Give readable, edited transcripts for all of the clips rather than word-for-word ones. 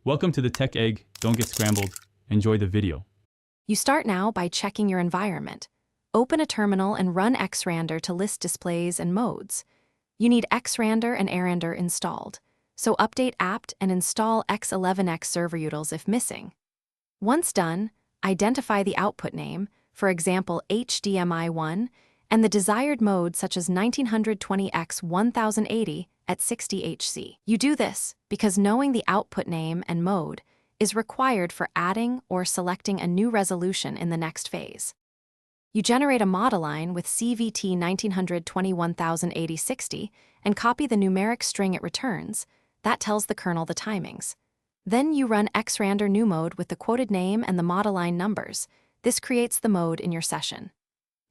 Welcome to the Tech Egg. Don't get scrambled. Enjoy the video. You start now by checking your environment. Open a terminal and run xrandr to list displays and modes. You need xrandr and arrandr installed, so update apt and install x11x server utils if missing. Once done, identify the output name, for example HDMI1, and the desired mode such as 1920x1080 at 60 Hz. You do this because knowing the output name and mode is required for adding or selecting a new resolution in the next phase. You generate a model line with CVT 1920-1080-60 and copy the numeric string it returns. That tells the kernel the timings. Then you run xrandr new mode with the quoted name and the model line numbers. This creates the mode in your session.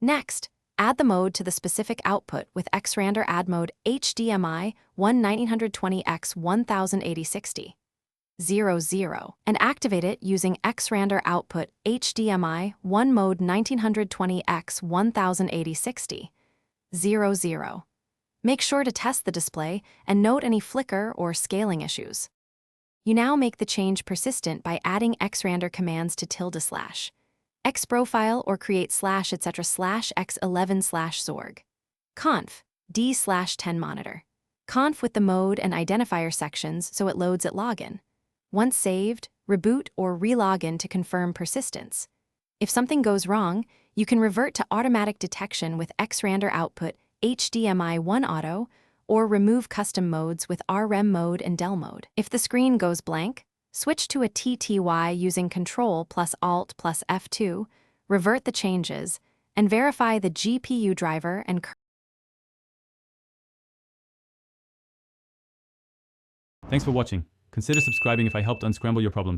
Next, add the mode to the specific output with xrandr add mode HDMI 1920x1080-60. 00, and activate it using xrandr output HDMI 1 mode 1920x1080-60. 00. Make sure to test the display and note any flicker or scaling issues. You now make the change persistent by adding xrandr commands to ~/ xprofile or create / etc /x11/zorg. Conf d/10 monitor. Conf with the mode and identifier sections so it loads at login. Once saved, reboot or re-login to confirm persistence. If something goes wrong, you can revert to automatic detection with xrandr output HDMI1 auto or remove custom modes with rem mode and del mode. If the screen goes blank, switch to a TTY using Ctrl plus Alt plus F2, revert the changes, and verify the GPU driver and Thanks for watching. Consider subscribing if I helped unscramble your problems.